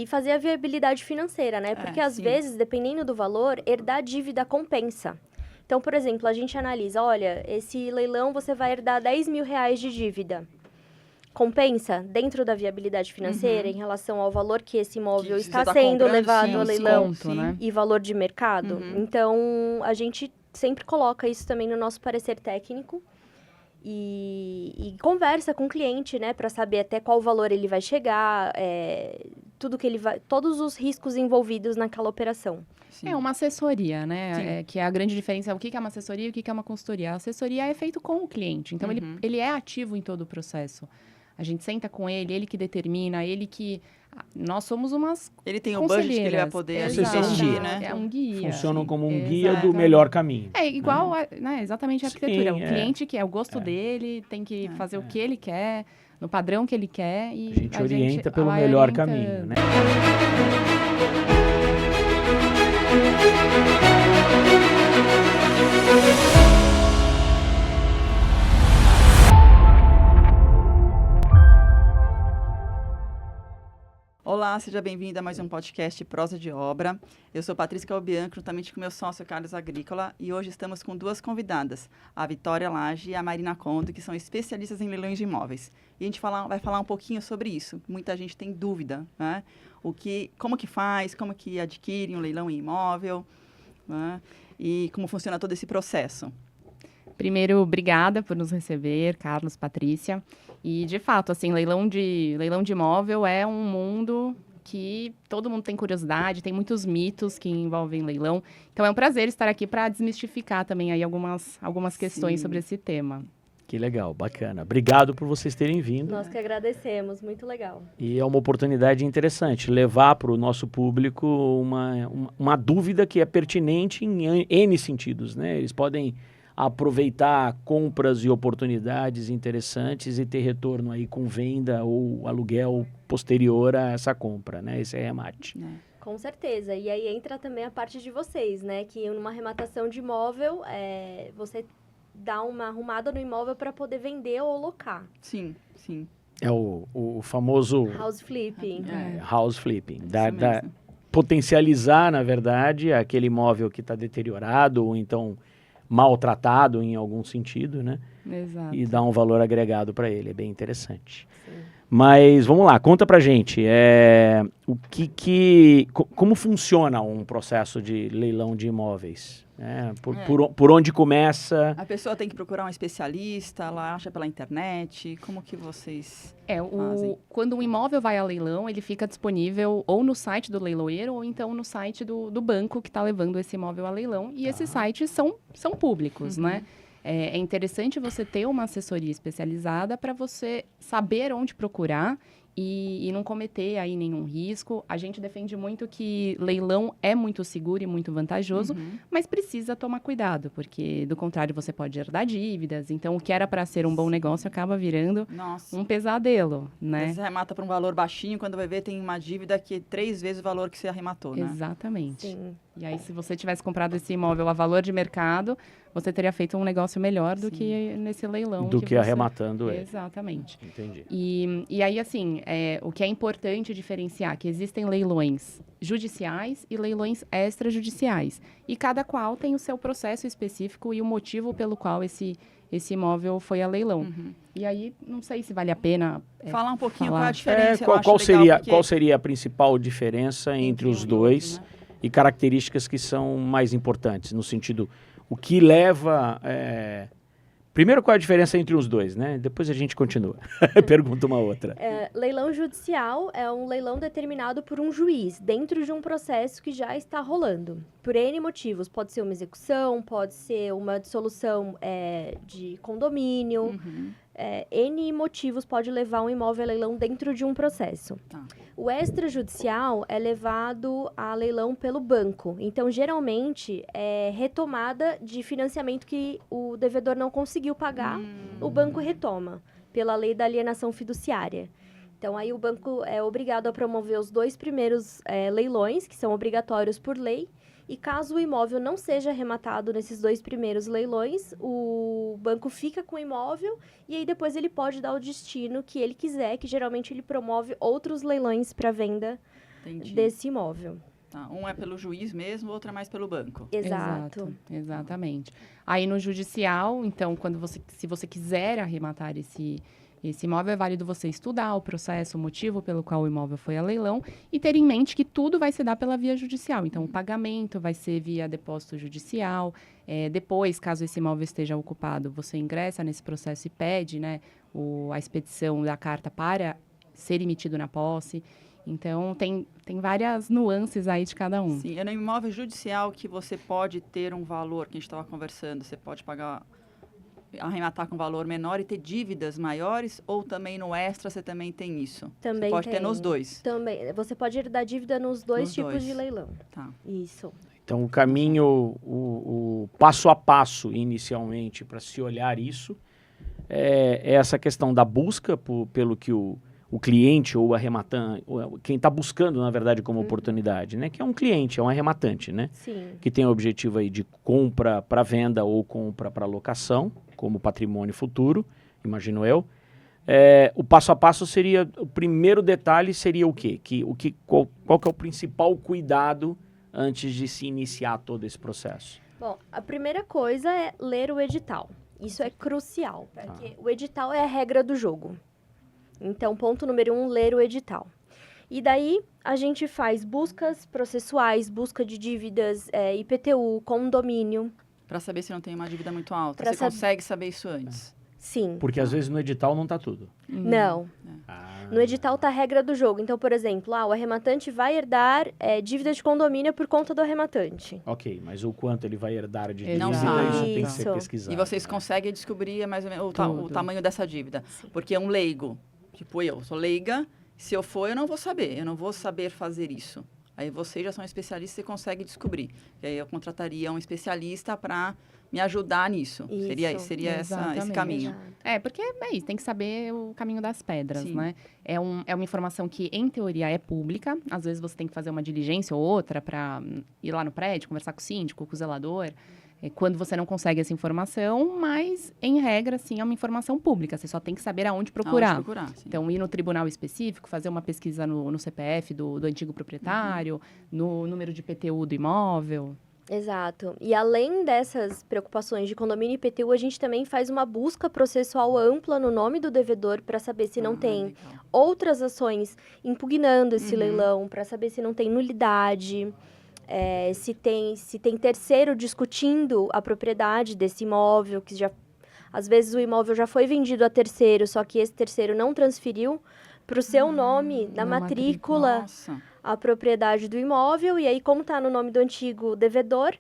E fazer a viabilidade financeira, né? Porque às vezes, dependendo do valor, herdar dívida compensa. Então, por exemplo, a gente analisa, olha, esse leilão você vai herdar R$10.000 de dívida. Compensa dentro da viabilidade financeira em relação ao valor que esse imóvel está sendo levado a leilão e valor de mercado? Então, a gente sempre coloca isso também no nosso parecer técnico e conversa com o cliente, né, para saber até qual valor ele vai chegar, todos os riscos envolvidos naquela operação. Sim. É uma assessoria, né? Que é a grande diferença. O que é uma assessoria e o que é uma consultoria? A assessoria é feito com o cliente. Então, ele é ativo em todo o processo. A gente senta com ele que determina, ele que... Nós somos umas Ele tem o budget que ele vai poder assistir, né? É um guia. Funcionam como um guia do melhor caminho. É igual, né? Exatamente a arquitetura. O cliente que é o gosto dele, tem que fazer o que ele quer, no padrão que ele quer. E a gente orienta pelo melhor caminho, né? Olá, seja bem-vindo a mais um podcast Prosa de Obra. Eu sou Patrícia Calbianco, juntamente com meu sócio Carlos Agrícola, e hoje estamos com duas convidadas, a Vitória Lage e a Marina Conde, que são especialistas em leilões de imóveis. E a gente vai falar um pouquinho sobre isso. Muita gente tem dúvida, né? Como que faz, como que adquire um leilão em imóvel, né? E como funciona todo esse processo. Primeiro, obrigada por nos receber, Carlos, Patrícia. E, de fato, assim, leilão de imóvel é um mundo que todo mundo tem curiosidade, tem muitos mitos que envolvem leilão. Então, é um prazer estar aqui para desmistificar também aí algumas questões sobre esse tema. Que legal, bacana. Obrigado por vocês terem vindo. Nós que agradecemos, muito legal. E é uma oportunidade interessante, levar para o nosso público uma dúvida que é pertinente em N sentidos, né? Eles podem aproveitar compras e oportunidades interessantes e ter retorno aí com venda ou aluguel posterior a essa compra, né? Esse é remate. Com certeza. E aí entra também a parte de vocês, né? Que numa arrematação de imóvel, você dá uma arrumada no imóvel para poder vender ou locar. Sim. É o famoso... House flipping. House flipping. Potencializar, na verdade, aquele imóvel que está deteriorado ou então maltratado em algum sentido, né? Exato. E dar um valor agregado para ele. É bem interessante. Sim. Mas vamos lá, conta pra gente. Como funciona um processo de leilão de imóveis? Por onde começa? A pessoa tem que procurar um especialista, ela acha pela internet, como que vocês fazem? Quando um imóvel vai a leilão, ele fica disponível ou no site do leiloeiro ou então no site do banco que está levando esse imóvel a leilão. E esses sites são públicos, né? É interessante você ter uma assessoria especializada para você saber onde procurar e não cometer aí nenhum risco. A gente defende muito que leilão é muito seguro e muito vantajoso, mas precisa tomar cuidado, porque do contrário você pode herdar dívidas. Então, o que era para ser um bom negócio acaba virando um pesadelo, né? Você arremata para um valor baixinho, quando vai ver tem uma dívida que é 3 vezes o valor que você arrematou, né? Exatamente. Sim. E aí, se você tivesse comprado esse imóvel a valor de mercado, você teria feito um negócio melhor do que nesse leilão. Do que arrematando ele. Exatamente. Entendi. E aí, assim, o que é importante diferenciar, que existem leilões judiciais e leilões extrajudiciais. E cada qual tem o seu processo específico e o motivo pelo qual esse imóvel foi a leilão. E aí, não sei se vale a pena falar um pouquinho qual é a diferença. Qual seria a principal diferença entre os dois, né? E características que são mais importantes, no sentido, o que leva... Primeiro, qual é a diferença entre os dois, né? Depois a gente continua. Pergunta uma outra. Leilão judicial é um leilão determinado por um juiz, dentro de um processo que já está rolando. Por N motivos. Pode ser uma execução, pode ser uma dissolução de condomínio. N motivos pode levar um imóvel a leilão dentro de um processo. O extrajudicial é levado a leilão pelo banco. Então, geralmente, é retomada de financiamento que o devedor não conseguiu pagar, o banco retoma, pela lei da alienação fiduciária. Então, aí o banco é obrigado a promover os 2 primeiros leilões, que são obrigatórios por lei. E caso o imóvel não seja arrematado nesses 2 primeiros leilões, o banco fica com o imóvel e aí depois ele pode dar o destino que ele quiser, que geralmente ele promove outros leilões para venda Entendi. desse imóvel. Tá, um é pelo juiz mesmo, outro é mais pelo banco. Exato. Exatamente. Aí no judicial, então, se você quiser arrematar esse imóvel, é válido você estudar o processo, o motivo pelo qual o imóvel foi a leilão e ter em mente que tudo vai se dar pela via judicial. Então, o pagamento vai ser via depósito judicial. Depois, caso esse imóvel esteja ocupado, você ingressa nesse processo e pede, né, a expedição da carta para ser emitido na posse. Então, tem várias nuances aí de cada um. Sim, é no imóvel judicial que você pode ter um valor, que a gente estava conversando, você pode arrematar com valor menor e ter dívidas maiores, ou também no extra você também tem isso? Também você pode ter tem. nos dois? Também. Você pode herdar dívida nos dois Nos tipos dois. de leilão. Tá. Isso. Então, o caminho, o passo a passo, inicialmente, para se olhar isso, é essa questão da busca pelo que o cliente ou o arrematante, quem está buscando, na verdade, como oportunidade, né? Que é um cliente, é um arrematante, né? Sim. Que tem o objetivo aí de compra para venda ou compra para locação, como patrimônio futuro, imagino eu. O passo a passo seria, o primeiro detalhe seria o quê? Qual que é o principal cuidado antes de se iniciar todo esse processo? Bom, a primeira coisa é ler o edital. Isso é crucial, porque o edital é a regra do jogo. Então, ponto número 1, ler o edital. E daí, a gente faz buscas processuais, busca de dívidas, IPTU, condomínio. Para saber se não tem uma dívida muito alta. Pra Você consegue saber isso antes? Sim. Porque às vezes no edital não está tudo. Não. No edital está a regra do jogo. Então, por exemplo, o arrematante vai herdar dívida de condomínio por conta do arrematante. Ok, mas o quanto ele vai herdar de Não dívida, sabe. isso tem que ser Isso. pesquisado. E vocês né? conseguem descobrir mais ou menos o Tudo. tamanho dessa dívida. Porque um leigo, tipo eu sou leiga, se eu for, eu não vou saber fazer isso. Aí vocês já são especialistas e conseguem descobrir. E aí eu contrataria um especialista para me ajudar nisso. Isso. Seria esse Exatamente. caminho. Porque é isso, tem que saber o caminho das pedras, Sim. né? É uma informação que, em teoria, é pública. Às vezes você tem que fazer uma diligência ou outra para ir lá no prédio, conversar com o síndico, com o zelador. Quando você não consegue essa informação, mas, em regra, sim, é uma informação pública. Você só tem que saber aonde procurar. Aonde procurar, sim. Então, ir no tribunal específico, fazer uma pesquisa no CPF do antigo proprietário, no número de IPTU do imóvel. Exato. E além dessas preocupações de condomínio e IPTU, a gente também faz uma busca processual ampla no nome do devedor para saber se não tem legal. outras ações impugnando esse leilão, para saber se não tem nulidade, se tem terceiro discutindo a propriedade desse imóvel, que já às vezes o imóvel já foi vendido a terceiro, só que esse terceiro não transferiu para o seu nome na matrícula Nossa. a propriedade do imóvel, e aí, como está no nome do antigo devedor,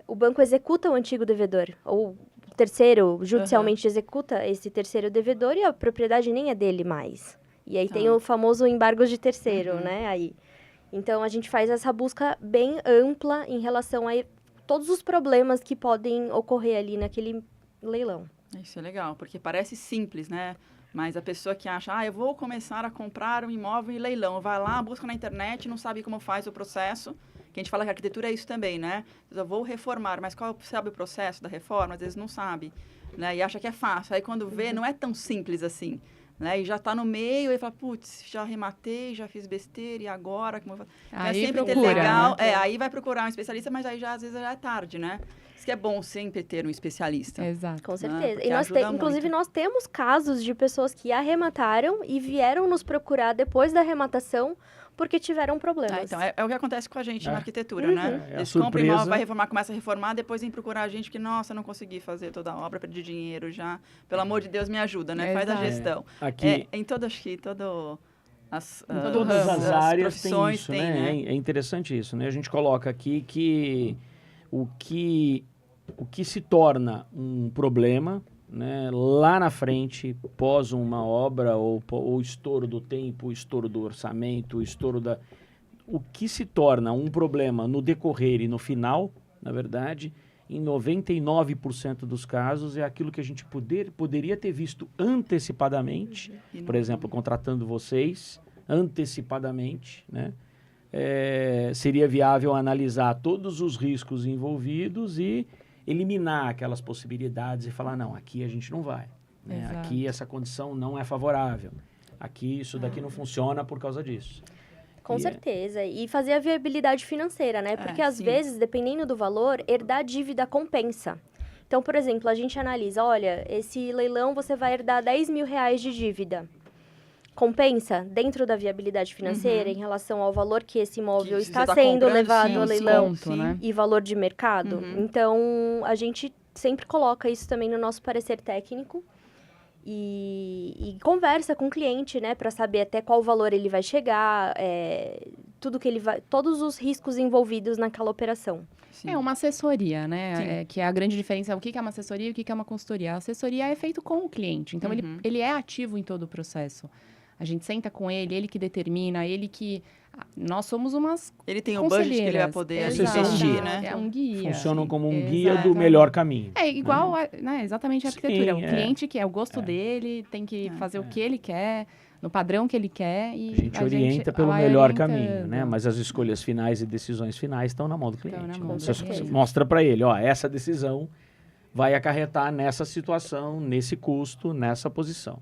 o banco executa o antigo devedor, ou o terceiro judicialmente executa esse terceiro devedor e a propriedade nem é dele mais. E aí tem o famoso embargo de terceiro, né? Aí. Então, a gente faz essa busca bem ampla em relação a todos os problemas que podem ocorrer ali naquele leilão. Isso é legal, porque parece simples, né? Mas a pessoa que acha, eu vou começar a comprar um imóvel em leilão, vai lá, busca na internet, não sabe como faz o processo, que a gente fala que a arquitetura é isso também, né? Eu vou reformar, mas qual sabe o processo da reforma? Às vezes não sabe, né? E acha que é fácil. Aí quando vê, não é tão simples assim, né? E já está no meio, e fala, putz, já arrematei, já fiz besteira, e agora? Como eu faço? Aí é sempre ter procura, legal, né? aí vai procurar um especialista, mas aí já às vezes já é tarde, né? Isso que é bom sempre ter um especialista. Exato. Com certeza. porque E ajuda inclusive, muito. nós temos casos de pessoas que arremataram e vieram nos procurar depois da arrematação porque tiveram problemas. Então, é o que acontece com a gente na arquitetura, Uhum. né? É a Eles compram surpresa. imóvel, vai reformar, começa a reformar, depois vem procurar a gente que, nossa, não consegui fazer toda a obra, perdi dinheiro já. Pelo amor de Deus, me ajuda, né? Faz a Exato. gestão. Aqui, Em todo as todas as áreas tem profissões isso, né? É interessante isso, né? A gente coloca aqui que o que se torna um problema, né, lá na frente, pós uma obra ou estouro do tempo, estouro do orçamento, o que se torna um problema no decorrer e no final, na verdade, em 99% dos casos, é aquilo que a gente poderia ter visto antecipadamente, por exemplo, contratando vocês antecipadamente, né? Seria viável analisar todos os riscos envolvidos e eliminar aquelas possibilidades e falar, não, aqui a gente não vai, né? Exato. Aqui essa condição não é favorável, aqui isso daqui não funciona por causa disso. Com certeza. E fazer a viabilidade financeira, né? Porque às sim. vezes, dependendo do valor, herdar dívida compensa. Então, por exemplo, a gente analisa, olha, esse leilão você vai herdar 10 mil reais de dívida. Compensa dentro da viabilidade financeira em relação ao valor que esse imóvel Que você está tá sendo comprando, levado sim, a leilão desconto, né? e valor de mercado? Então, a gente sempre coloca isso também no nosso parecer técnico e conversa com o cliente, né, para saber até qual valor ele vai chegar, tudo que ele vai, todos os riscos envolvidos naquela operação. Sim. É uma assessoria, né? Sim. Que é a grande diferença. O que é uma assessoria e o que é uma consultoria? A assessoria é feito com o cliente. Então, ele é ativo em todo o processo. A gente senta com ele que determina, ele que... Nós somos umas Ele tem o budget que ele vai conselheiras. poder Vocês são um assistir, guia. né? É um guia. Funcionam como um Exato. guia do melhor caminho. É igual, né, exatamente a arquitetura. Sim, O cliente que é o gosto dele, tem que fazer o que ele quer, no padrão que ele quer. E A gente orienta pelo vai melhor orientando. caminho, né? Mas as escolhas finais e decisões finais estão na mão do cliente. Estão na né? mão do Você cliente. mostra para ele, ó, essa decisão vai acarretar nessa situação, nesse custo, nessa posição.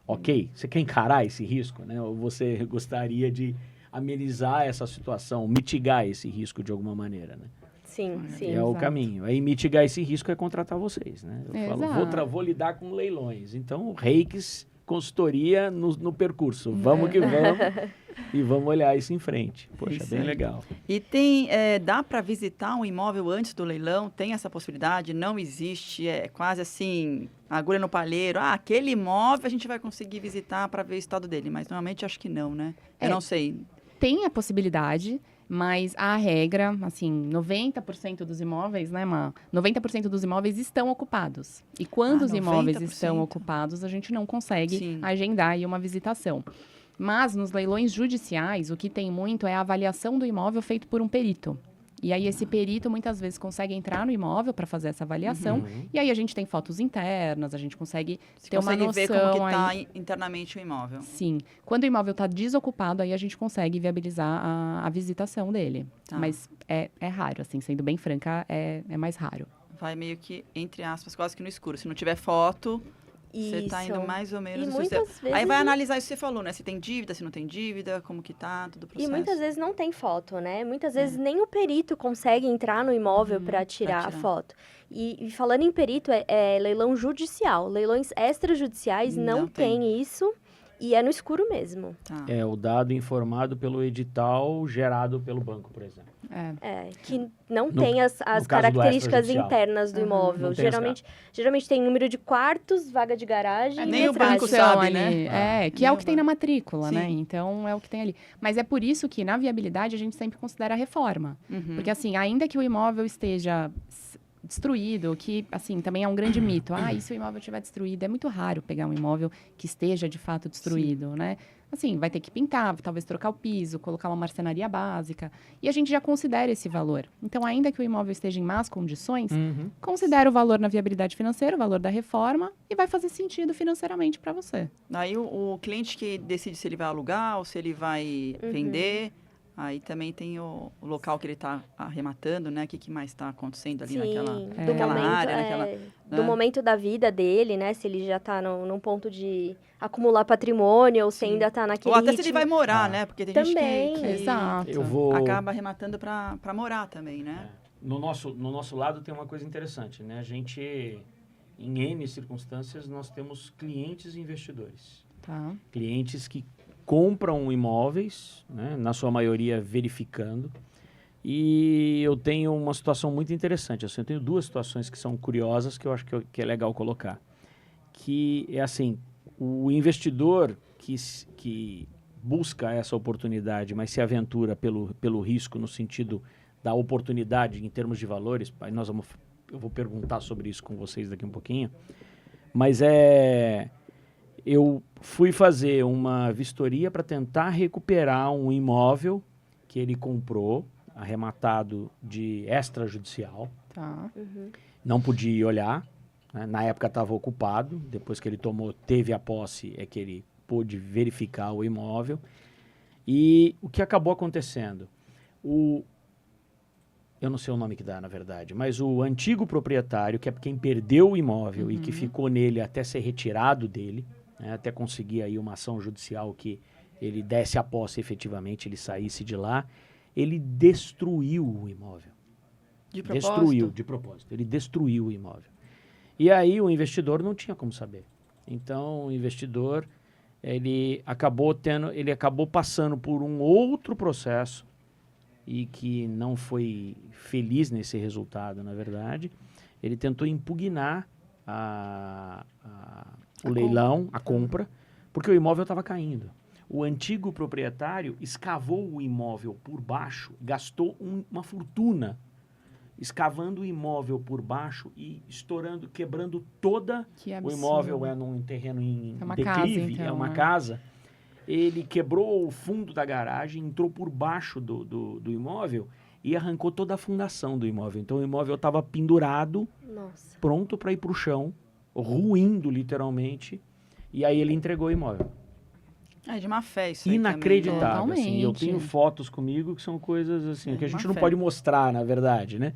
Ok, você quer encarar esse risco, né? Ou você gostaria de amenizar essa situação, mitigar esse risco de alguma maneira, né? Sim, sim. É o Exato. caminho. Aí mitigar esse risco é contratar vocês, né? Eu falo, Exato. vou lidar com leilões. Então, reikis, consultoria no percurso. Vamos que vamos e vamos olhar isso em frente. Poxa, Isso bem aí. legal. E dá para visitar um imóvel antes do leilão? Tem essa possibilidade? Não existe? É quase assim, agulha no palheiro. Ah, aquele imóvel a gente vai conseguir visitar para ver o estado dele. Mas normalmente acho que não, né? Eu não sei. Tem a possibilidade, mas a regra, assim, 90% dos imóveis, né, Ma? 90% dos imóveis estão ocupados. E quando os imóveis 90%? estão ocupados, a gente não consegue Sim. agendar aí uma visitação. Mas nos leilões judiciais, o que tem muito é a avaliação do imóvel feito por um perito. E aí esse perito muitas vezes consegue entrar no imóvel para fazer essa avaliação. E aí a gente tem fotos internas, a gente consegue Você ter uma consegue noção ver como que está aí. internamente o imóvel. Sim. Quando o imóvel está desocupado, aí a gente consegue viabilizar a visitação dele. Tá. Mas é raro, assim, sendo bem franca, é mais raro. Vai meio que, entre aspas, quase que no escuro. Se não tiver foto, você está indo Isso. mais ou menos... E no muitas seu- vezes Aí vai não- analisar isso que você falou, né? Se tem dívida, se não tem dívida, como que tá, todo o E processo. muitas vezes não tem foto, né? Muitas vezes nem o perito consegue entrar no imóvel para tirar a foto. E falando em perito, é leilão judicial. Leilões extrajudiciais não Não tem. tem isso e é no escuro mesmo. Tá. É o dado informado pelo edital gerado pelo banco, por exemplo. Que não No- tem as no caso do características extrajudicial. internas do imóvel. Não tem as Geralmente tem número de quartos, vaga de garagem e Nem o metragem. banco sabe, ali, né? que é o que tem na matrícula, Sim. né? Então, é o que tem ali. Mas é por isso que, na viabilidade, a gente sempre considera a reforma. Porque, assim, ainda que o imóvel esteja destruído, que, assim, também é um grande mito. Ah, e se o imóvel estiver destruído? É muito raro pegar um imóvel que esteja, de fato, destruído, né? Assim, vai ter que pintar, talvez trocar o piso, colocar uma marcenaria básica. E a gente já considera esse valor. Então, ainda que o imóvel esteja em más condições, considera o valor na viabilidade financeira, o valor da reforma, e vai fazer sentido financeiramente para você. Aí o cliente que decide se ele vai alugar ou se ele vai vender, aí também tem o local que ele está arrematando, né? O que mais está acontecendo ali Sim, naquela área, naquela... do momento da vida dele, né? Se ele já tá num ponto de acumular patrimônio ou se Sim. ainda tá naquele Ou até se ritmo. ele vai morar, né? Porque tem Também. gente que Exato. Eu vou... acaba arrematando para morar também, né? No nosso lado tem uma coisa interessante, né? A gente, em N circunstâncias, nós temos clientes e investidores. Tá? Clientes que compram imóveis, né? Na sua maioria verificando. E eu tenho uma situação muito interessante. Assim, eu tenho duas situações que são curiosas que eu acho que é legal colocar. Que é assim, o investidor que busca essa oportunidade, mas se aventura pelo risco no sentido da oportunidade em termos de valores, aí eu vou perguntar sobre isso com vocês daqui um pouquinho, mas eu fui fazer uma vistoria para tentar recuperar um imóvel que ele comprou, arrematado de extrajudicial, Tá. não podia ir olhar, né? Na época estava ocupado, depois que ele teve a posse, é que ele pôde verificar o imóvel. E o que acabou acontecendo? Eu não sei o nome que dá, na verdade, mas o antigo proprietário, que é quem perdeu o imóvel e que ficou nele até ser retirado dele, né, até conseguir aí uma ação judicial que ele desse a posse efetivamente, ele saísse de lá, ele destruiu o imóvel. De propósito? Destruiu, de propósito. Ele destruiu o imóvel. E aí o investidor não tinha como saber. Então o investidor, ele acabou passando por um outro processo e que não foi feliz nesse resultado, na verdade. Ele tentou impugnar o leilão, a compra, porque o imóvel estava caindo. O antigo proprietário escavou o imóvel por baixo, gastou uma fortuna escavando o imóvel por baixo e quebrando toda... O imóvel é num terreno em declive, casa, então, é uma né? casa. Ele quebrou o fundo da garagem, entrou por baixo do imóvel e arrancou toda a fundação do imóvel. Então o imóvel estava pendurado, Nossa. pronto para ir para o chão, ruindo literalmente, e aí ele entregou o imóvel. É de má fé isso aí Inacreditável, Totalmente. assim. Eu tenho fotos comigo que são coisas assim, que a má gente não fé. pode mostrar, na verdade, né?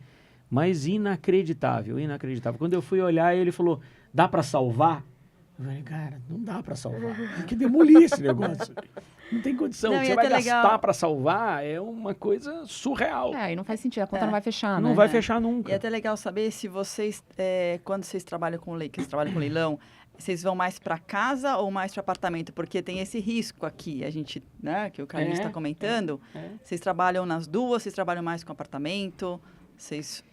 Mas inacreditável, inacreditável. Quando eu fui olhar, ele falou, dá para salvar? Eu falei, cara, não dá para salvar. Tem que demolir esse negócio. Não tem condição. Não, O que e você vai até gastar legal- para salvar é uma coisa surreal. E não faz sentido, a conta não vai fechar, Não né? vai fechar nunca. E é até legal saber se vocês, quando vocês trabalham com leilão, vocês vão mais para casa ou mais para apartamento? Porque tem esse risco aqui, a gente, né, que o Carlinhos está comentando. Vocês trabalham nas duas, vocês trabalham mais com apartamento? Vocês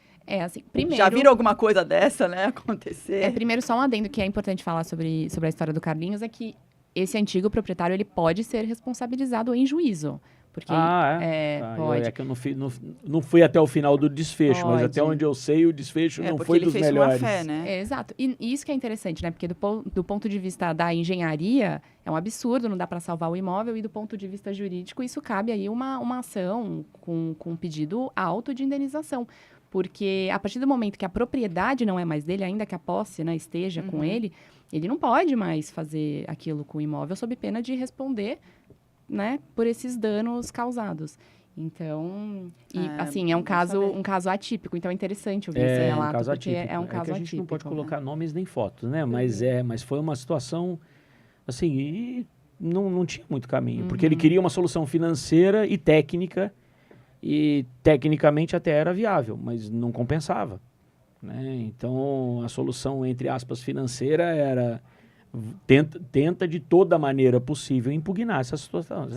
Assim, primeiro... já viram alguma coisa dessa, né, acontecer? Primeiro, só um adendo que é importante falar sobre a história do Carlinhos, é que esse antigo proprietário, ele pode ser responsabilizado em juízo. Porque pode. É que eu não fui até o final do desfecho, mas Pode. até onde eu sei, o desfecho não porque foi ele dos fez melhores. com má fé, né? Exato. E isso que é interessante, né? Porque do ponto de vista da engenharia, é um absurdo, não dá para salvar o imóvel. E do ponto de vista jurídico, isso cabe aí uma ação com um pedido alto de indenização. Porque a partir do momento que a propriedade não é mais dele, ainda que a posse, né, esteja com ele não pode mais fazer aquilo com o imóvel sob pena de responder, né, por esses danos causados. Então, assim, é um caso atípico. Então, é interessante ouvir esse relato, um caso porque atípico. é um caso que a gente não pode atípico, colocar nomes nem fotos, né? Mas foi uma situação, assim, e não tinha muito caminho. Porque ele queria uma solução financeira e técnica, e tecnicamente até era viável, mas não compensava, né? Então, a solução, entre aspas, financeira era... Tenta de toda maneira possível impugnar essa situação,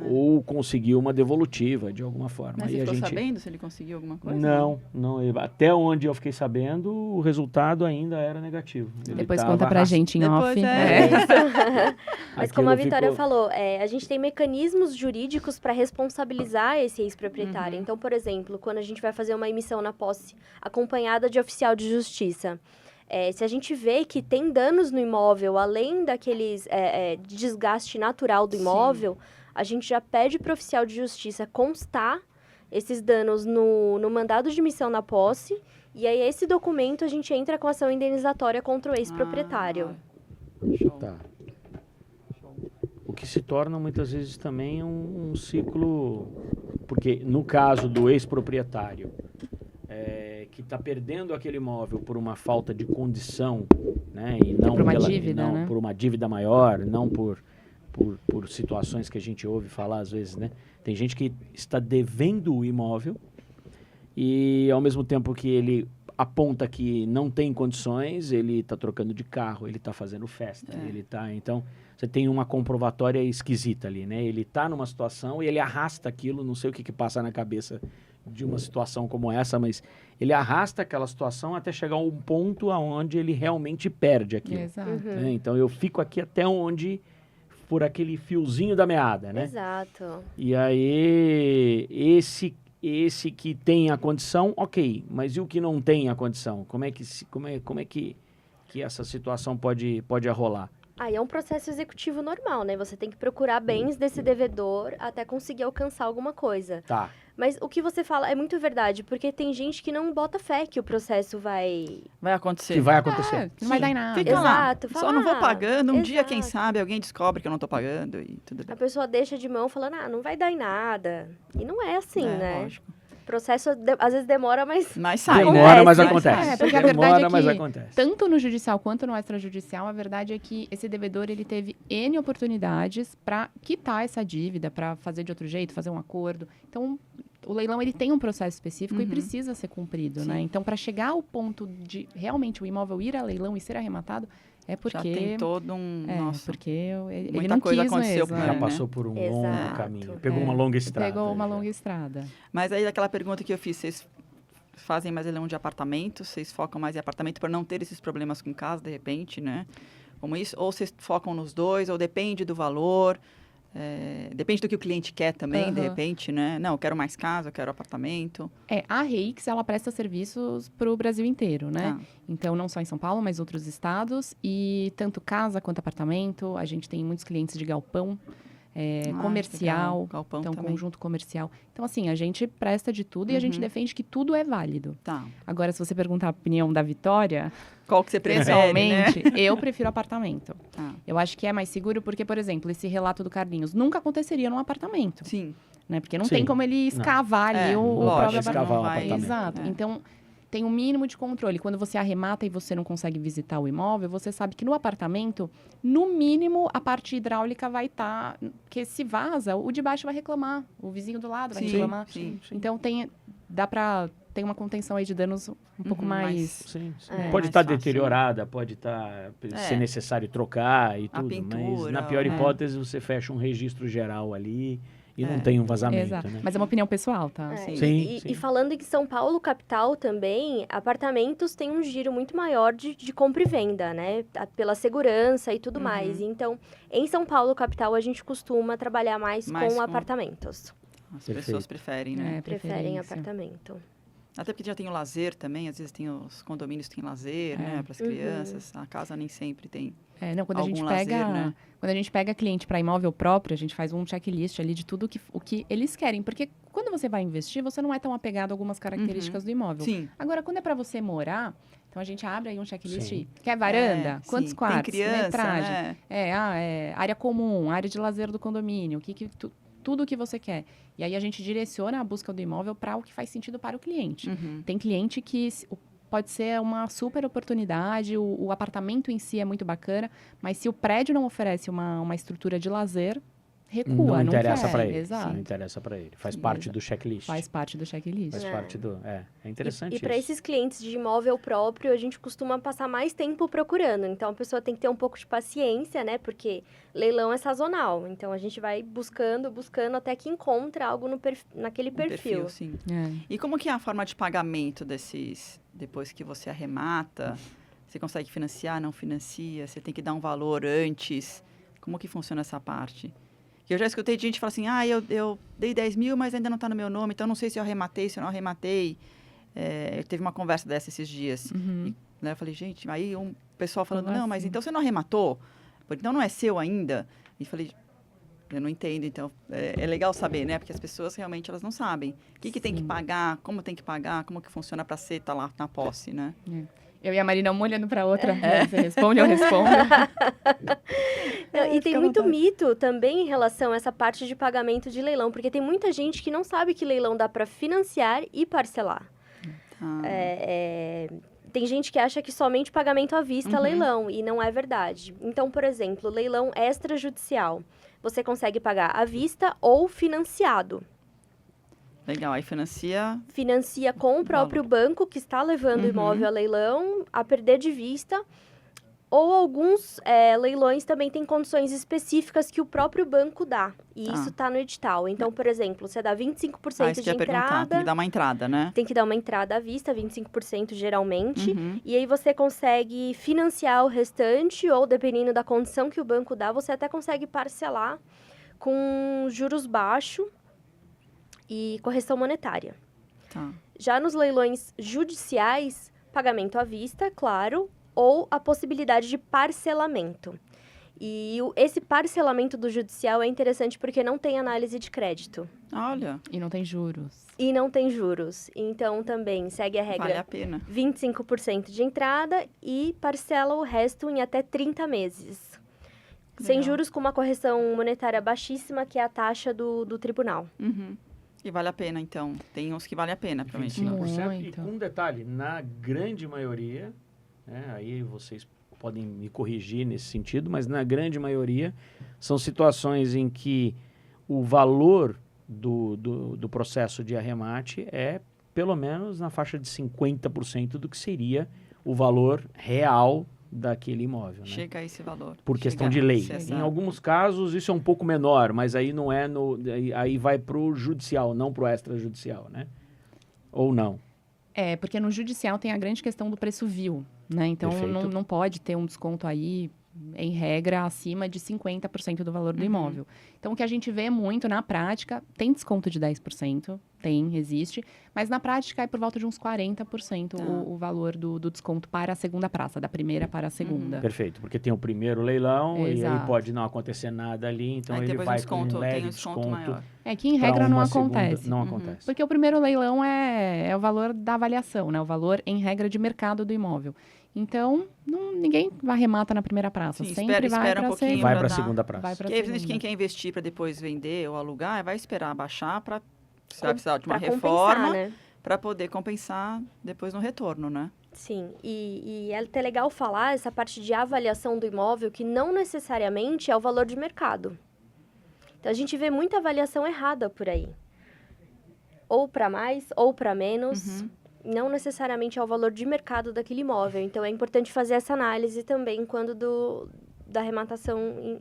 ou conseguir uma devolutiva de alguma forma. Mas Aí você a ficou gente... sabendo se ele conseguiu alguma coisa? Não. Até onde eu fiquei sabendo, o resultado ainda era negativo. Ele Depois tava conta pra gente em Depois off. Mas como a Aquilo Vitória ficou- falou, a gente tem mecanismos jurídicos para responsabilizar esse ex-proprietário. Então, por exemplo, quando a gente vai fazer uma emissão na posse acompanhada de oficial de justiça, se a gente vê que tem danos no imóvel, além daqueles desgaste natural do imóvel, a gente já pede para o oficial de justiça constar esses danos no mandado de emissão na posse, e aí esse documento a gente entra com ação indenizatória contra o ex-proprietário. Show. Tá. O que se torna muitas vezes também um ciclo, porque no caso do ex-proprietário, que está perdendo aquele imóvel por uma falta de condição, né, e não por uma pela- dívida, não né? por uma dívida maior, não por situações que a gente ouve falar às vezes, né? Tem gente que está devendo o imóvel e ao mesmo tempo que ele aponta que não tem condições, ele está trocando de carro, ele está fazendo festa, então você tem uma comprovatória esquisita ali, né? Ele está numa situação e ele arrasta aquilo, não sei o que passa na cabeça de uma situação como essa, mas ele arrasta aquela situação até chegar a um ponto aonde ele realmente perde aquilo. Exato. Né? Então eu fico aqui até onde por aquele fiozinho da meada, né? Exato. E aí esse que tem a condição, ok, mas e o que não tem a condição? Como é que essa situação pode rolar? Aí é um processo executivo normal, né? Você tem que procurar bens desse devedor até conseguir alcançar alguma coisa. Tá. Mas o que você fala é muito verdade, porque tem gente que não bota fé que o processo vai... Vai acontecer. Que vai acontecer. Não vai dar em nada. Fica lá. Exato, Só não vou fala, pagando. Um dia, quem exato. sabe, alguém descobre que eu não tô pagando e tudo bem. A pessoa deixa de mão falando, não vai dar em nada. E não é assim, né? Lógico. processo às vezes demora, mas Mas sai, Demora, né? mas Mas acontece. É, porque a verdade Demora, é mas que acontece. tanto no judicial quanto no extrajudicial, a verdade é que esse devedor ele teve N oportunidades para quitar essa dívida, para fazer de outro jeito, fazer um acordo. Então, o leilão ele tem um processo específico e precisa ser cumprido, né? Sim. Então, para chegar ao ponto de realmente o imóvel ir a leilão e ser arrematado, é porque... Já tem todo um... Nossa, porque ele muita não coisa quis aconteceu mesmo. com Já ele, né? passou por um longo Exato. caminho. Pegou É, uma longa estrada. Pegou uma já. longa estrada. Mas aí, aquela pergunta que eu fiz, vocês fazem mais leilão de apartamento? Vocês focam mais em apartamento para não ter esses problemas com casa, de repente, né? Como isso? Ou vocês focam nos dois? Ou depende do valor? Depende do que o cliente quer também, de Aham. repente, né? Não, eu quero mais casa, eu quero apartamento. A Reix, ela presta serviços para o Brasil inteiro, né? Tá. Então, não só em São Paulo, mas outros estados. E tanto casa quanto apartamento. A gente tem muitos clientes de galpão, comercial. Legal. Galpão Então, também. conjunto comercial. Então, assim, a gente presta de tudo e a gente defende que tudo é válido. Tá. Agora, se você perguntar a opinião da Vitória, Qual que você prefere, né? pessoalmente, eu prefiro apartamento. Tá. Eu acho que é mais seguro porque, por exemplo, esse relato do Carlinhos nunca aconteceria num apartamento. Sim. Né? Porque não Sim. tem como ele escavar ali o lógico, próprio escavar o apartamento. apartamento. Exato. É. Então, tem um mínimo de controle. Quando você arremata e você não consegue visitar o imóvel, você sabe que no apartamento, no mínimo, a parte hidráulica vai estar... Porque se vaza, o de baixo vai reclamar. O vizinho do lado vai Sim, reclamar. sim. Então, dá pra ter uma contenção aí de danos um pouco mais... Sim, sim. É. Pode Mais estar fácil, deteriorada, pode ser necessário trocar e A tudo, mas pintura, na pior é. hipótese você fecha um registro geral ali e É. não tem um vazamento, Exato. né? Mas é uma opinião pessoal, tá? É, Sim. Sim, e, sim. e falando em São Paulo, capital também, apartamentos têm um giro muito maior de compra e venda, né? Pela segurança e tudo mais. Então, em São Paulo, capital, a gente costuma trabalhar mais Mais com com- apartamentos. As Perfeito. pessoas preferem, né? Preferem preferência. apartamento. Até porque já tem o lazer também, às vezes tem os condomínios têm lazer, né, para as crianças. A casa nem sempre tem. Não, quando a gente Algum pega, lazer, né? quando a gente pega cliente para imóvel próprio, a gente faz um checklist ali de tudo o que eles querem, porque quando você vai investir, você não é tão apegado a algumas características do imóvel. Sim. Agora, quando é para você morar, então a gente abre aí um checklist. Sim. Quer varanda? Quantos sim. quartos? Tem criança, Metragem? né? Área comum, área de lazer do condomínio, tudo o que você quer. E aí a gente direciona a busca do imóvel para o que faz sentido para o cliente. Tem cliente que pode ser uma super oportunidade, o apartamento em si é muito bacana, mas se o prédio não oferece uma estrutura de lazer, recua, Não interessa quer. para ele. Exato. Não interessa para ele. Faz parte Exato. do checklist. Faz parte do checklist. Faz parte do... É interessante E para isso. esses clientes de imóvel próprio, a gente costuma passar mais tempo procurando. Então, a pessoa tem que ter um pouco de paciência, né? Porque leilão é sazonal. Então, a gente vai buscando até que encontra algo naquele Um perfil. sim. É. E como que é a forma de pagamento depois que você arremata? Você consegue financiar, não financia? Você tem que dar um valor antes? Como que funciona essa parte? Que eu já escutei de gente falar assim, eu dei 10 mil, mas ainda não está no meu nome, então não sei se eu arrematei, se eu não arrematei. Teve uma conversa dessa esses dias. E, né, eu falei, gente, aí um pessoal falando, Como não, mas assim? então você não arrematou? Então não é seu ainda? E falei, eu não entendo, então é legal saber, né? Porque as pessoas realmente elas não sabem. O que tem que Sim. pagar, como tem que pagar, como que funciona para ser tá lá na posse, né? Eu e a Marina, uma olhando para outra. Você responde, eu respondo. Não, e tem fica à muito vontade. mito também em relação a essa parte de pagamento de leilão, porque tem muita gente que não sabe que leilão dá para financiar e parcelar. Ah, Tem gente que acha que somente pagamento à vista é leilão, e não é verdade. Então, por exemplo, leilão extrajudicial. Você consegue pagar à vista ou financiado. legal, aí financia. Financia com o próprio banco que está levando o imóvel a leilão, a perder de vista. Ou alguns leilões também têm condições específicas que o próprio banco dá. E Tá. isso está no edital. Então, por exemplo, você dá 25% Isso que de eu ia perguntar, tem entrada. que dar uma entrada, né? Tem que dar uma entrada à vista, 25% geralmente. Uhum. E aí você consegue financiar o restante, ou dependendo da condição que o banco dá, você até consegue parcelar com juros baixos e correção monetária. Tá. Já nos leilões judiciais, pagamento à vista, claro, ou a possibilidade de parcelamento. E esse parcelamento do judicial é interessante porque não tem análise de crédito. Olha, E não tem juros. E não tem juros. Então, também segue a regra vale a pena. 25% de entrada e parcela o resto em até 30 meses. Sem Legal. juros, com uma correção monetária baixíssima, que é a taxa do tribunal. Uhum. E vale a pena, então. Tem uns que vale a pena, provavelmente. 25%. E Muito. com um detalhe, na grande maioria, né, aí vocês podem me corrigir nesse sentido, mas na grande maioria são situações em que o valor do processo de arremate é pelo menos na faixa de 50% do que seria o valor real daquele imóvel, né? Chega a esse valor. Por questão Chega de lei. a ser Em essa- alguns casos isso é um pouco menor, mas aí não é aí vai para o judicial, não para o extrajudicial, né? Ou não. Porque no judicial tem a grande questão do preço vil, né? Então, Perfeito. não pode ter um desconto aí, em regra, acima de 50% do valor do imóvel. Então, o que a gente vê muito na prática, tem desconto de 10%, existe, mas na prática é por volta de uns 40% o valor do desconto para a segunda praça, da primeira para a segunda. Perfeito, porque tem o primeiro leilão e aí Exato. pode não acontecer nada ali, então Aí ele depois vai um com um desconto, tem leve um desconto desconto. maior. É que, em pra regra, não uma segunda- acontece. Não acontece. Porque o primeiro leilão é o valor da avaliação, né? O valor, em regra, de mercado do imóvel. Então, ninguém arremata na primeira praça. Sim, Sempre vai espera um para a pouquinho segunda. Vai pra para a dar- segunda praça. Vai pra Porque aí, segunda. quem quer investir para depois vender ou alugar, vai esperar baixar para vai precisar de uma Pra compensar, reforma né? para poder compensar depois no retorno, né? Sim, e é até legal falar essa parte de avaliação do imóvel, que não necessariamente é o valor de mercado. Então, a gente vê muita avaliação errada por aí. Ou para mais, ou para menos. Não necessariamente é o valor de mercado daquele imóvel. Então, é importante fazer essa análise também quando da arrematação.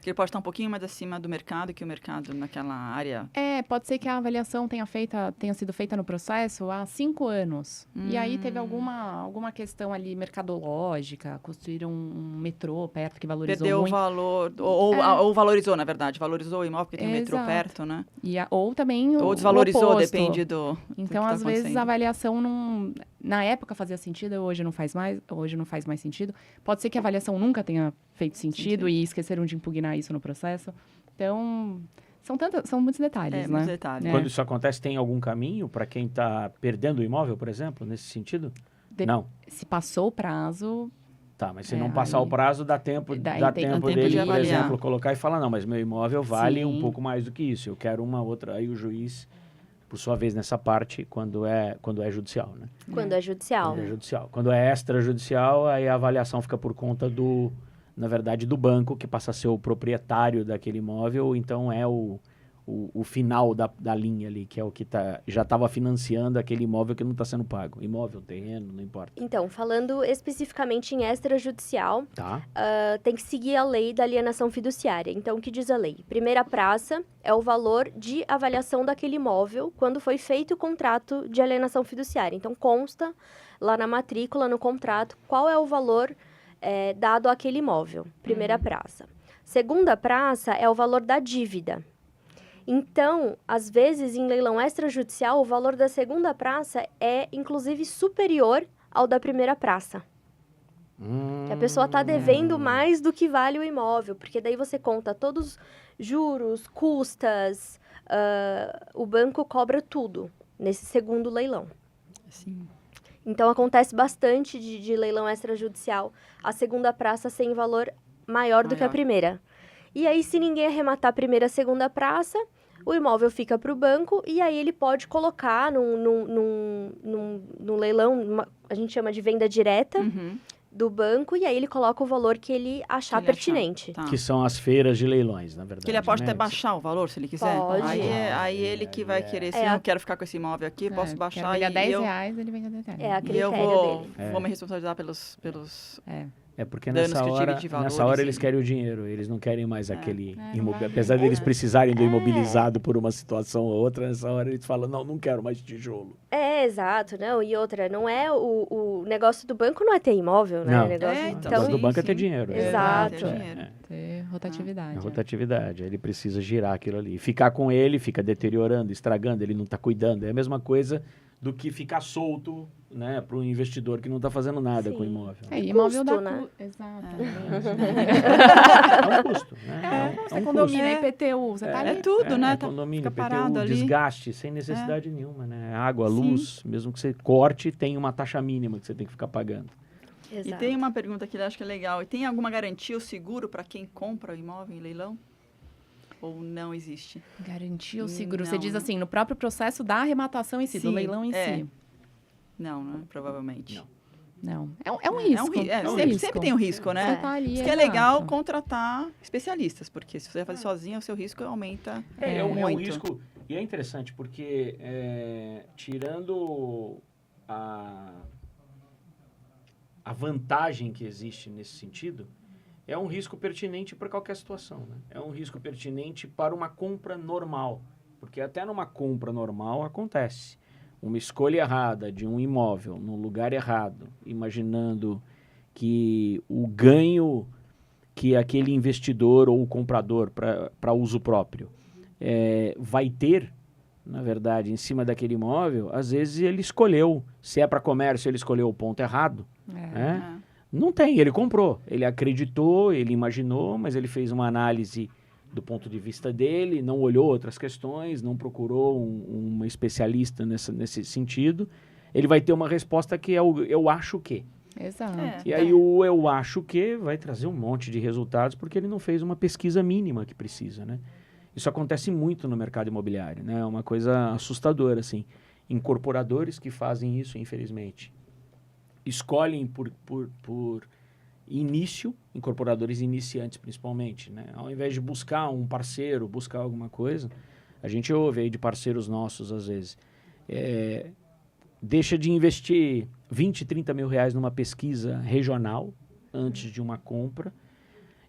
Que ele pode estar um pouquinho mais acima do mercado, que o mercado naquela área. Pode ser que a avaliação tenha sido feita no processo há 5 anos. E aí teve alguma questão ali mercadológica, construíram um metrô perto que valorizou Perdeu muito. o valor, ou valorizou, na verdade. Valorizou o imóvel porque tem um metrô Exato. perto, né? Ou também Ou o desvalorizou, oposto. depende do Então, que tá às vezes, acontecendo. a avaliação não... Na época fazia sentido, hoje não faz mais sentido. Pode ser que a avaliação nunca tenha feito sentido e esqueceram de impugnar isso no processo. Então, são muitos detalhes, né? muitos detalhes. Quando isso acontece, tem algum caminho para quem está perdendo o imóvel, por exemplo, nesse sentido? Não. Se passou o prazo, Tá, mas se não passar o prazo, dá tempo Daí tem tempo de dele, por avaliar. exemplo, colocar e falar, não, mas meu imóvel vale um Sim. pouco mais do que isso. Eu quero uma outra. Aí o juiz, por sua vez, nessa parte, quando é judicial, né? Quando é judicial. Quando é judicial. Quando é extrajudicial, aí a avaliação fica por conta na verdade, do banco, que passa a ser o proprietário daquele imóvel, ou então é o final da linha ali, que é o que já estava financiando aquele imóvel que não está sendo pago. Imóvel, terreno, não importa. Então, falando especificamente em extrajudicial, Tá? tem que seguir a lei da alienação fiduciária. Então, o que diz a lei? Primeira praça é o valor de avaliação daquele imóvel quando foi feito o contrato de alienação fiduciária. Então, consta lá na matrícula, no contrato, qual é o valor dado àquele imóvel. Primeira praça. Segunda praça é o valor da dívida. Então, às vezes, em leilão extrajudicial, o valor da segunda praça é, inclusive, superior ao da primeira praça. Que a pessoa está devendo mais do que vale o imóvel, porque daí você conta todos juros, custas, o banco cobra tudo nesse segundo leilão. Sim. Então, acontece bastante de leilão extrajudicial, a segunda praça sem valor maior do que a primeira. E aí, se ninguém arrematar a primeira e a segunda praça, o imóvel fica para o banco e aí ele pode colocar num leilão, a gente chama de venda direta, do banco, e aí ele coloca o valor que ele achar pertinente. Tá. Que são as feiras de leilões, na verdade. Que ele pode né? até baixar o valor, se ele quiser. Pode. Aí ele que vai querer, se eu não quero ficar com esse imóvel aqui, posso baixar Quer e vender eu, R$10, ele vende a 10 reais. É a e critério eu dele. vou me responsabilizar pelos É porque danos nessa que eu tive hora, de valores nessa hora e- eles querem o dinheiro, eles não querem mais aquele não imóvel. vai. Apesar deles precisarem do imobilizado por uma situação ou outra, nessa hora eles falam, não quero mais tijolo. Exato, não, e outra, não é o negócio do banco não é ter imóvel, né? Não. O negócio, É, O então, negócio do sim, banco é ter sim. dinheiro. Exato. ter dinheiro. Ter rotatividade. É rotatividade, aí ele precisa girar aquilo ali. Ficar com ele, fica deteriorando, estragando, ele não está cuidando. É a mesma coisa do que ficar solto, né, para um investidor que não está fazendo nada Sim. com o imóvel. Imóvel custo, dá né? Exatamente. É um custo, né? Você É um condomínio, custo. IPTU, você tá ali. É tudo, né? Tá- Condomínio, fica PTU, parado ali. desgaste sem necessidade nenhuma, né? Água, Sim. luz, mesmo que você corte, tem uma taxa mínima que você tem que ficar pagando. E Exato. tem uma pergunta que eu acho que é legal. E tem alguma garantia ou seguro para quem compra o imóvel em leilão? ou não existe? Garantia ou seguro? Não. Você diz assim, no próprio processo da arrematação em si, do Sim, leilão em si. Não, né? Provavelmente. Não. É um risco. Sempre tem um risco, né? Você tá ali, Isso que é exato. legal contratar especialistas, porque se você vai fazer sozinho, o seu risco aumenta É um muito. risco. E é interessante porque, tirando a vantagem que existe nesse sentido, é um risco pertinente para qualquer situação. Né? É um risco pertinente para uma compra normal. Porque até numa compra normal acontece. Uma escolha errada de um imóvel no lugar errado, imaginando que o ganho que aquele investidor ou o comprador para uso próprio vai ter, na verdade, em cima daquele imóvel, às vezes ele escolheu, se é para comércio, ele escolheu o ponto errado. Né? Não tem, ele comprou, ele acreditou, ele imaginou, mas ele fez uma análise do ponto de vista dele, não olhou outras questões, não procurou um especialista nesse sentido. Ele vai ter uma resposta que é o eu acho que. Exato. E aí o eu acho que vai trazer um monte de resultados porque ele não fez uma pesquisa mínima que precisa, né? Isso acontece muito no mercado imobiliário, né? É uma coisa assustadora, assim. Incorporadores que fazem isso, infelizmente, escolhem por início, incorporadores iniciantes principalmente, né? Ao invés de buscar um parceiro, buscar alguma coisa, a gente ouve aí de parceiros nossos, às vezes, deixa de investir 20, 30 mil reais numa pesquisa regional antes de uma compra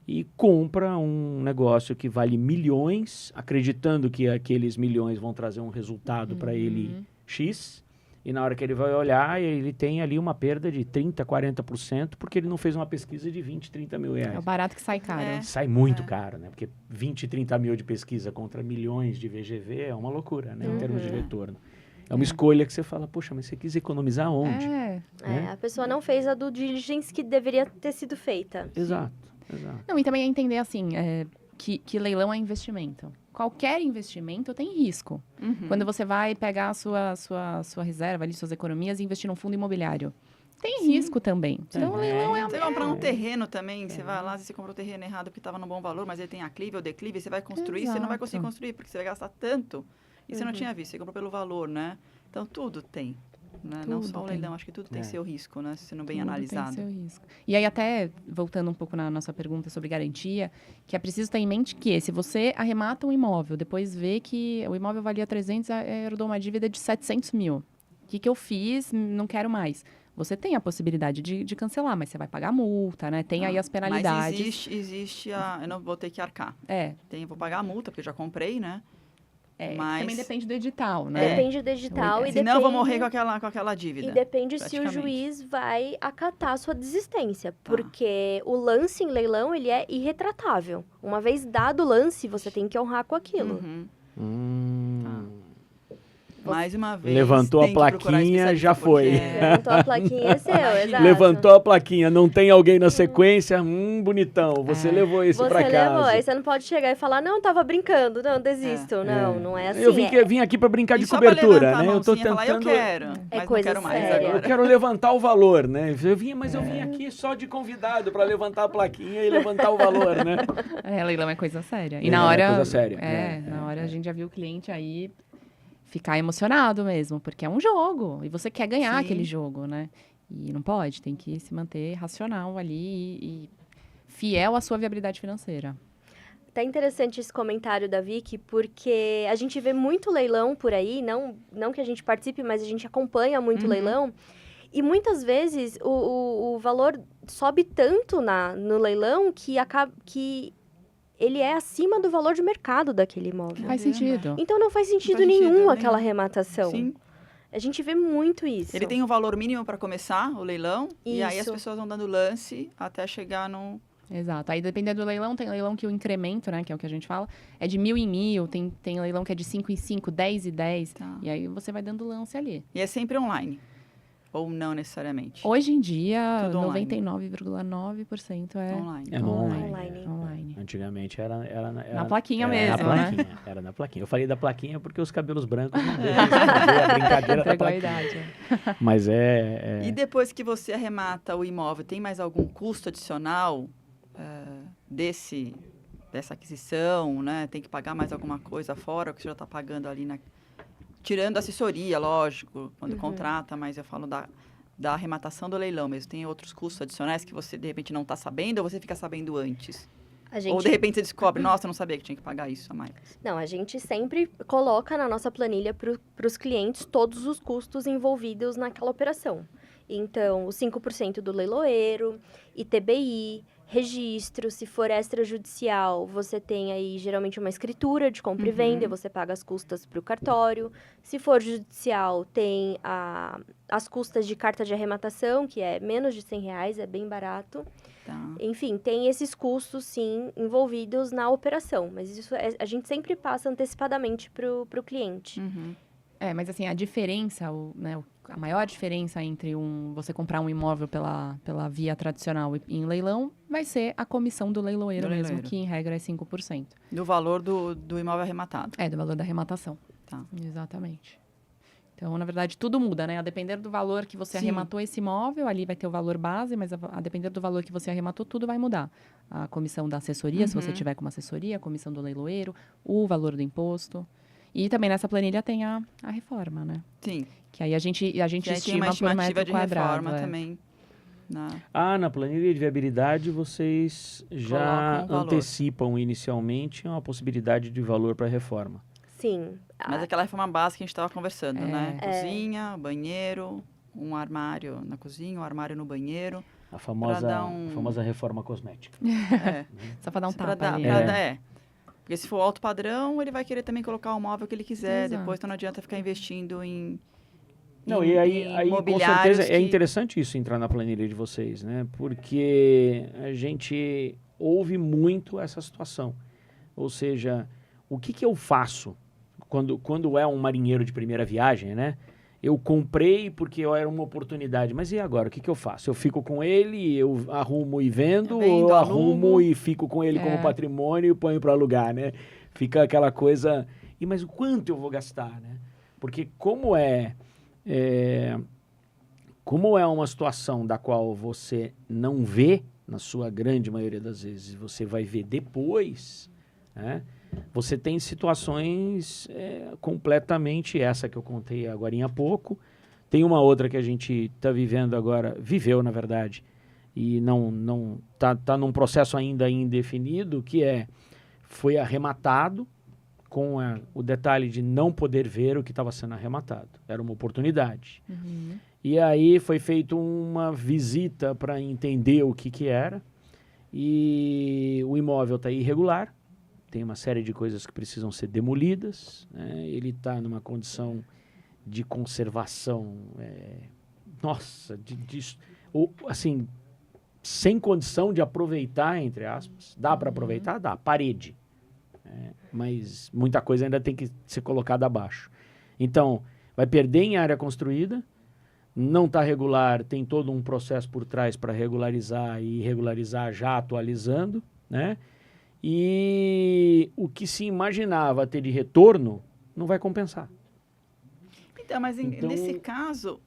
e compra um negócio que vale milhões, acreditando que aqueles milhões vão trazer um resultado para ele X, e na hora que ele vai olhar, ele tem ali uma perda de 30%, 40%, porque ele não fez uma pesquisa de 20, 30 mil reais. É o barato que sai caro. Sai muito caro, né? Porque 20, 30 mil de pesquisa contra milhões de VGV é uma loucura, né? Em termos de retorno. É uma escolha que você fala, poxa, mas você quis economizar onde? A pessoa não fez a due diligence que deveria ter sido feita. Exato. Não, e também é entender, assim, que leilão é investimento. Qualquer investimento tem risco. Quando você vai pegar a sua reserva, ali, suas economias e investir num fundo imobiliário, tem risco também. Então, o leilão é Você vai comprar um terreno também, você vai lá, você comprou o terreno errado porque estava no bom valor, mas ele tem aclive ou declive, você vai construir, você não vai conseguir construir, porque você vai gastar tanto. E você não tinha visto, você comprou pelo valor, né? Então, tudo tem. Né? Não só o leilão, acho que tudo tem seu risco, né? Se sendo bem analisado. Tem seu risco. E aí, até, voltando um pouco na nossa pergunta sobre garantia, que é preciso ter em mente que, se você arremata um imóvel, depois vê que o imóvel valia 300, herdou uma dívida de 700 mil. O que eu fiz? Não quero mais. Você tem a possibilidade de cancelar, mas você vai pagar multa, né? Tem aí as penalidades. Mas existe eu não vou ter que arcar. Vou pagar a multa, porque eu já comprei, né? Mas também depende do edital, né? Depende do edital e senão eu vou morrer com aquela dívida. E depende se o juiz vai acatar a sua desistência. Porque o lance em leilão, ele é irretratável. Uma vez dado o lance, você tem que honrar com aquilo. Mais uma vez. Levantou a plaquinha, já foi. Levantou a plaquinha, é seu, exato. Levantou a plaquinha, não tem alguém na sequência, bonitão, você levou esse pra casa. Você levou, aí você não pode chegar e falar, não, tava brincando, não, desisto. Não é assim. Eu vim aqui pra brincar de cobertura, né? Eu tô tentando... Falar, eu quero, mas coisa não quero mais séria. agora. Eu quero levantar o valor, né? Eu vim aqui só de convidado pra levantar a plaquinha e levantar o valor, né? Leilão é coisa séria. E na hora... É coisa séria. Na hora a gente já viu o cliente aí ficar emocionado mesmo, porque é um jogo, e você quer ganhar aquele jogo, né? E não pode, tem que se manter racional ali e fiel à sua viabilidade financeira. Tá interessante esse comentário da Vicky, porque a gente vê muito leilão por aí, não que a gente participe, mas a gente acompanha muito leilão, e muitas vezes o valor sobe tanto no leilão que ele é acima do valor de mercado daquele imóvel. Faz sentido. Então não faz sentido nenhum aquela arrematação. Sim. A gente vê muito isso. Ele tem um valor mínimo para começar o leilão, e aí as pessoas vão dando lance até chegar no... Exato. Aí, dependendo do leilão, tem leilão que o incremento, né, que é o que a gente fala, é de 1.000 em 1.000, tem leilão que é de 5 em 5, 10 em 10, e aí você vai dando lance ali. E é sempre online? Ou não necessariamente? Hoje em dia, 99,9% é online. É online. Antigamente era na plaquinha era mesmo, na né? plaquinha, era na plaquinha. Eu falei da plaquinha porque os cabelos brancos não deixam a brincadeira da plaquinha. Mas E depois que você arremata o imóvel, tem mais algum custo adicional dessa aquisição, né? Tem que pagar mais alguma coisa fora o que você já está pagando ali tirando a assessoria, lógico, quando contrata, mas eu falo da arrematação do leilão mesmo. Tem outros custos adicionais que você, de repente, não está sabendo ou você fica sabendo antes? Ou, de repente, você descobre, nossa, eu não sabia que tinha que pagar isso a mais. Não, a gente sempre coloca na nossa planilha para os clientes todos os custos envolvidos naquela operação. Então, os 5% do leiloeiro, ITBI, registro, se for extrajudicial, você tem aí geralmente uma escritura de compra e venda, você paga as custas para o cartório. Se for judicial, tem as custas de carta de arrematação, que é menos de R$100, é bem barato. Tá. Enfim, tem esses custos, sim, envolvidos na operação. Mas isso a gente sempre passa antecipadamente para o cliente. Mas assim, a diferença, a maior diferença entre você comprar um imóvel pela via tradicional e em leilão vai ser a comissão do leiloeiro mesmo, que em regra é 5%. Do valor do imóvel arrematado. Do valor da arrematação. Tá. Exatamente. Então, na verdade, tudo muda, né? A depender do valor que você arrematou esse imóvel, ali vai ter o valor base, mas a depender do valor que você arrematou, tudo vai mudar. A comissão da assessoria, se você tiver com uma assessoria, a comissão do leiloeiro, o valor do imposto. E também nessa planilha tem a reforma, né? Sim. Que aí a gente estima uma por metro de quadrado. reforma também. Na planilha de viabilidade, vocês já antecipam inicialmente uma possibilidade de valor para a reforma. Sim. Mas aquela reforma básica que a gente estava conversando, né? Cozinha, banheiro, um armário na cozinha, um armário no banheiro. A famosa reforma cosmética. Só para dar um tapa ali. Porque se for alto padrão, ele vai querer também colocar o móvel que ele quiser. Exato. Depois, então não adianta ficar investindo em e aí com certeza, é interessante isso entrar na planilha de vocês, né? Porque a gente ouve muito essa situação. Ou seja, o que eu faço quando é um marinheiro de primeira viagem, né? Eu comprei porque era uma oportunidade, mas e agora? O que eu faço? Eu fico com ele, eu arrumo e vendo, ou eu arrumo e fico com ele como patrimônio e ponho para alugar, né? Fica aquela coisa... Mas o quanto eu vou gastar, né? Porque como é uma situação da qual você não vê, na sua grande maioria das vezes, você vai ver depois, né? Você tem situações completamente essa que eu contei agora há pouco. Tem uma outra que a gente está vivendo agora, viveu na verdade, e não tá num processo ainda indefinido, que foi arrematado com o detalhe de não poder ver o que estava sendo arrematado. Era uma oportunidade. E aí foi feita uma visita para entender o que era, e o imóvel está irregular. Tem uma série de coisas que precisam ser demolidas, né? Ele está numa condição de conservação, assim, sem condição de aproveitar, entre aspas. Dá para aproveitar? Dá. Parede. Mas muita coisa ainda tem que ser colocada abaixo. Então, vai perder em área construída, não está regular, tem todo um processo por trás para regularizar e regularizar já atualizando, né? E o que se imaginava ter de retorno não vai compensar. Então, mas nesse caso,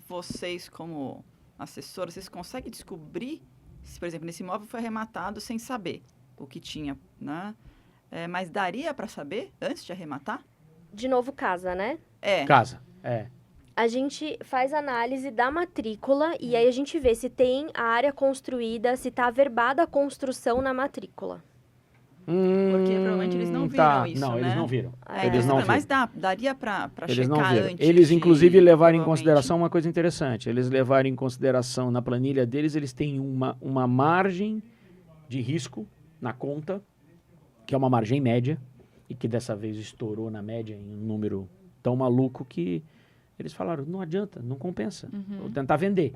vocês como assessores, vocês conseguem descobrir se, por exemplo, nesse imóvel foi arrematado sem saber o que tinha, né? Mas daria para saber antes de arrematar? De novo, casa, né? Casa, A gente faz análise da matrícula e aí a gente vê se tem a área construída, se está averbada a construção na matrícula. Porque provavelmente eles não viram isso, não, né? Eles não viram. Mas daria para Eles não checar viram. antes. Eles, inclusive, levaram em consideração uma coisa interessante. Eles levaram em consideração, na planilha deles, eles têm uma margem de risco na conta, que é uma margem média, e que dessa vez estourou na média em um número tão maluco que eles falaram, não adianta, não compensa, vou tentar vender.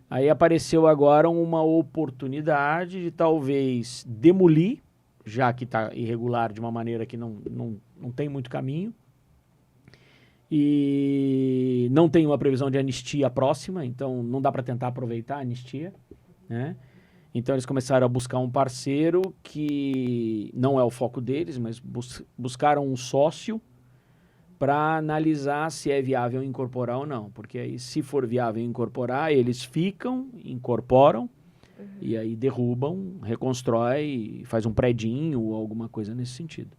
Aí apareceu agora uma oportunidade de talvez demolir, já que está irregular de uma maneira que não tem muito caminho, e não tem uma previsão de anistia próxima, então não dá para tentar aproveitar a anistia, né? Então eles começaram a buscar um parceiro que não é o foco deles, mas buscaram um sócio para analisar se é viável incorporar ou não, porque aí se for viável incorporar, eles incorporam, E aí derrubam, reconstrói, faz um predinho ou alguma coisa nesse sentido.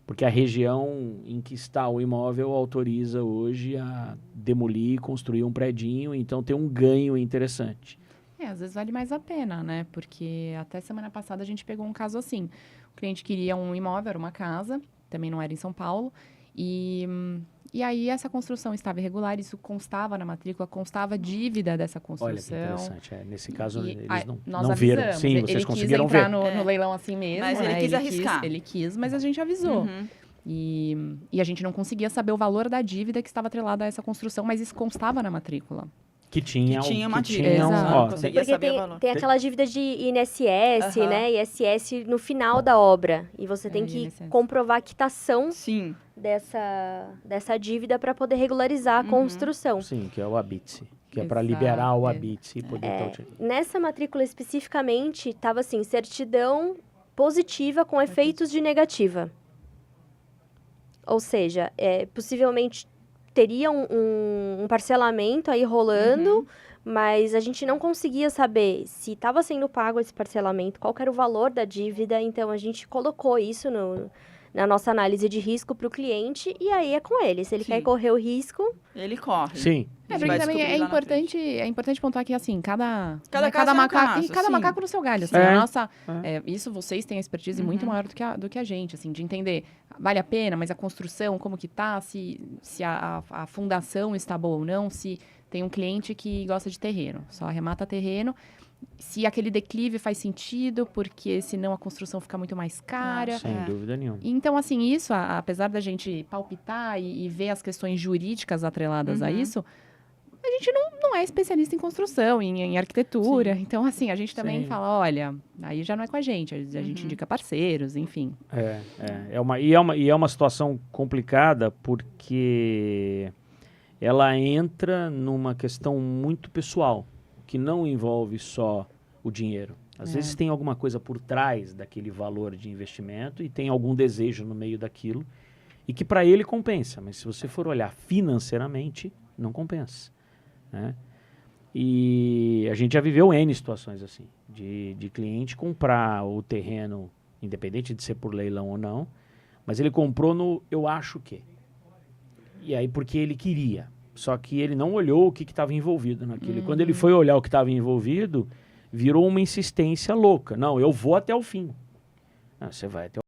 Porque a região em que está o imóvel autoriza hoje a demolir e construir um predinho, então tem um ganho interessante. Às vezes vale mais a pena, né? Porque até semana passada a gente pegou um caso assim. O cliente queria um imóvel, era uma casa, também não era em São Paulo, e aí essa construção estava irregular, isso constava na matrícula, constava dívida dessa Olha que construção. interessante. Nesse caso, eles nós não viram. avisamos. Sim, Ele vocês quis conseguiram entrar ver. no leilão assim mesmo. Mas ele né? quis arriscar. Ele quis, mas a gente avisou. E a gente não conseguia saber o valor da dívida que estava atrelada a essa construção, mas isso constava na matrícula. Que tinha uma dívida. Exato. ó, Conseguia Porque saber o valor. tem aquela dívida de INSS, Aham. né? ISS no final da obra. E você tem que INSS. comprovar a quitação Sim. dessa dívida para poder regularizar a construção. Sim, que é o habite, que é para Exato, liberar o é. habite e poder estar utilizando. Nessa matrícula especificamente, estava assim, certidão positiva com efeitos de negativa. Ou seja, possivelmente teria um parcelamento aí rolando, mas a gente não conseguia saber se estava sendo pago esse parcelamento, qual que era o valor da dívida, então a gente colocou isso na nossa análise de risco para o cliente, e aí é com ele. Se ele Sim. quer correr o risco, Ele corre. Sim. A gente Porque vai também descobrir lá na frente. é importante pontuar que, assim, Cada cada caso é um macaco, caso, e cada sim. macaco no seu galho, assim, É. isso vocês têm expertise muito maior do que a gente, assim, de entender, vale a pena, mas a construção, como que tá, se a fundação está boa ou não, se tem um cliente que gosta de terreno, só arremata terreno, se aquele declive faz sentido, porque senão a construção fica muito mais cara. Sem dúvida nenhuma. Então, assim, isso, apesar da gente palpitar e ver as questões jurídicas atreladas a isso, a gente não é especialista em construção, em arquitetura. Então, assim, a gente também Sim. fala, olha, aí já não é com a gente gente indica parceiros, enfim. É uma situação complicada porque ela entra numa questão muito pessoal, que não envolve só o dinheiro. Às vezes tem alguma coisa por trás daquele valor de investimento e tem algum desejo no meio daquilo e que para ele compensa, mas se você for olhar financeiramente, não compensa, né? E a gente já viveu N situações assim, de cliente comprar o terreno, independente de ser por leilão ou não, mas ele comprou no eu acho que. E aí porque ele queria. Só que ele não olhou o que estava envolvido naquilo. Quando ele foi olhar o que estava envolvido, virou uma insistência louca. Não, eu vou até o fim. Não, você vai até o